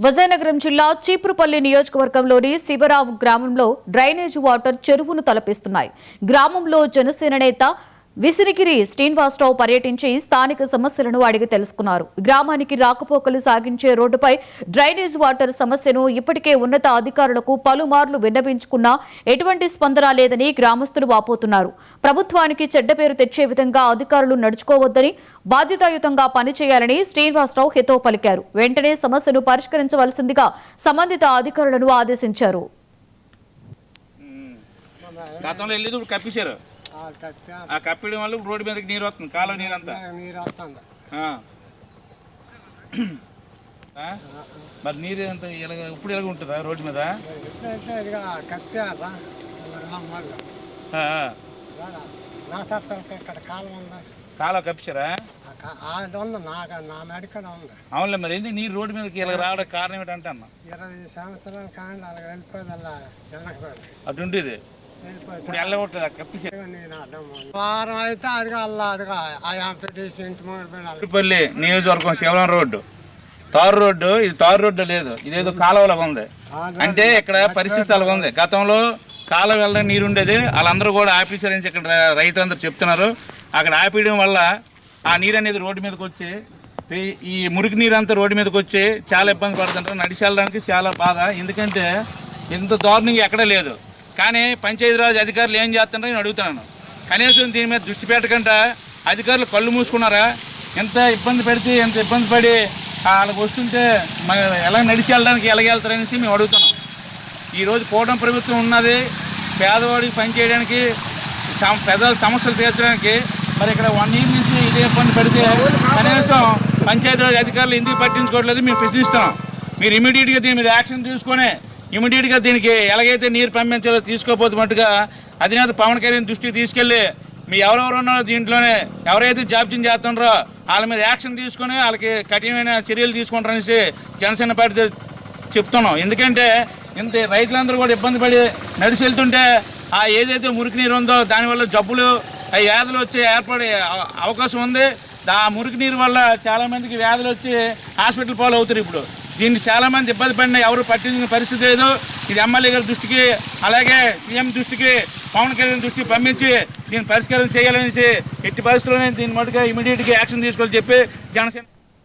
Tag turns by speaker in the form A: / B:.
A: విజయనగరం జిల్లా చీపురుపల్లి నియోజకవర్గంలోని శివరావు గ్రామంలో డ్రైనేజ్ వాటర్ చెరువును తలపిస్తున్నాయి. గ్రామంలో జనసేన నేత విసిరిగిరి శ్రీనివాసరావు పర్యటించి స్థానిక సమస్యలను అడిగి తెలుసుకున్నారు. గ్రామానికి రాకపోకలు సాగించే రోడ్డుపై డ్రైనేజ్ వాటర్ సమస్యను ఇప్పటికే ఉన్నత అధికారులకు పలుమార్లు విన్నవించుకున్నా ఎటువంటి స్పందన లేదని గ్రామస్తులు వాపోతున్నారు. ప్రభుత్వానికి చెడ్డ పేరు తెచ్చే విధంగా అధికారులు నడుచుకోవద్దని, బాధ్యతాయుతంగా పనిచేయాలని శ్రీనివాసరావు హితవు పలికారు. వెంటనే సమస్యను పరిష్కరించవలసిందిగా సంబంధిత అధికారులను ఆదేశించారు.
B: కప్పిడం వల్ల రోడ్డు మీదకి నీరు వస్తుంది, కాలువ నీరు అంతా మరి నీరు అంతా ఇప్పుడు ఎలాగ ఉంటుందా రోడ్డు మీద? కాలువ కప్పించారా? అవునులే. మరి ఎందుకు నీరు రోడ్డు మీదకి ఇలా రావడం కారణం ఏంటంటే అన్న
C: 20 సంవత్సరాల కాండి అలా వెళ్ళిపోయింది.
B: అటుండేది ఇప్పుడు వెళ్ళగొట్టదు కప్పించారు.
C: వారం అయితే
B: చీపురుపల్లి నియోజకవర్గం శివరాం రోడ్డు తారు రోడ్డు. ఇది తారు రోడ్డు లేదు, ఇదేదో కాలువలాగా ఉంది. అంటే ఇక్కడ పరిస్థితి అలాగ ఉంది. గతంలో కాలువ వెళ్ళడానికి నీరు ఉండేది, వాళ్ళందరూ కూడా ఆఫీసర్ నుంచి ఇక్కడ రైతులందరూ చెప్తున్నారు. అక్కడ ఆపేయడం వల్ల ఆ నీరు అనేది రోడ్డు మీదకి వచ్చి ఈ మురికి నీరు అంతా రోడ్డు మీదకి వచ్చి చాలా ఇబ్బంది పడుతుంటారు. నడిచి వెళ్ళడానికి చాలా బాధ. ఎందుకంటే ఇంత దారుణంగా ఎక్కడా లేదు. కానీ పంచాయతీరాజ్ అధికారులు ఏం చేస్తున్నారో నేను అడుగుతున్నాను. కనీసం దీని మీద దృష్టి పెట్టకుండా అధికారులు కళ్ళు మూసుకున్నారా? ఎంత ఇబ్బంది పడి వాళ్ళకి వస్తుంటే ఎలా నడిచి వెళ్ళడానికి ఎలాగెళ్తారనేసి మేము అడుగుతున్నాం. ఈరోజు కూటమి ప్రభుత్వం ఉన్నది పేదవాడికి పనిచేయడానికి, పెద్దల సమస్యలు తీర్చడానికి. మరి ఇక్కడ 1 year నుంచి ఇదే ఇబ్బంది పడితే కనీసం పంచాయతీరాజ్ అధికారులు ఎందుకు పట్టించుకోవట్లేదు మేము ప్రశ్నిస్తున్నాం. మీరు ఇమీడియట్గా దీని మీద యాక్షన్ తీసుకొని ఇమీడియట్గా దీనికి ఎలాగైతే నీరు పంపించాలో తీసుకోపోతే మట్టుగా అధినేత పవన్ కళ్యాణ్ దృష్టికి తీసుకెళ్ళి మీ ఎవరెవరు ఉన్నారో దీంట్లోనే ఎవరైతే జాప్యం చేస్తున్నారో వాళ్ళ మీద యాక్షన్ తీసుకొని వాళ్ళకి కఠినమైన చర్యలు తీసుకుంటారనేసి జనసేన పార్టీ చెప్తున్నాం. ఎందుకంటే ఇంత రైతులందరూ కూడా ఇబ్బంది పడి నడిచి వెళ్తుంటే ఆ ఏదైతే మురికి నీరు ఉందో దానివల్ల జబ్బులు వ్యాధులు వచ్చి ఏర్పడే అవకాశం ఉంది. ఆ మురికి నీరు వల్ల చాలామందికి వ్యాధులు వచ్చి హాస్పిటల్ పాలు అవుతారు. ఇప్పుడు దీన్ని చాలామంది ఇబ్బంది పడినా ఎవరు పట్టించుకునే పరిస్థితి లేదు. ఇది ఎమ్మెల్యే గారి దృష్టికి, అలాగే సీఎం దృష్టికి, పవన్ కళ్యాణ్ దృష్టికి పంపించి దీన్ని పరిష్కారం చేయాలనేసి ఎట్టి పరిస్థితుల్లోనే దీని మటుగా ఇమీడియట్గా యాక్షన్ తీసుకోవాలని చెప్పి జనసేన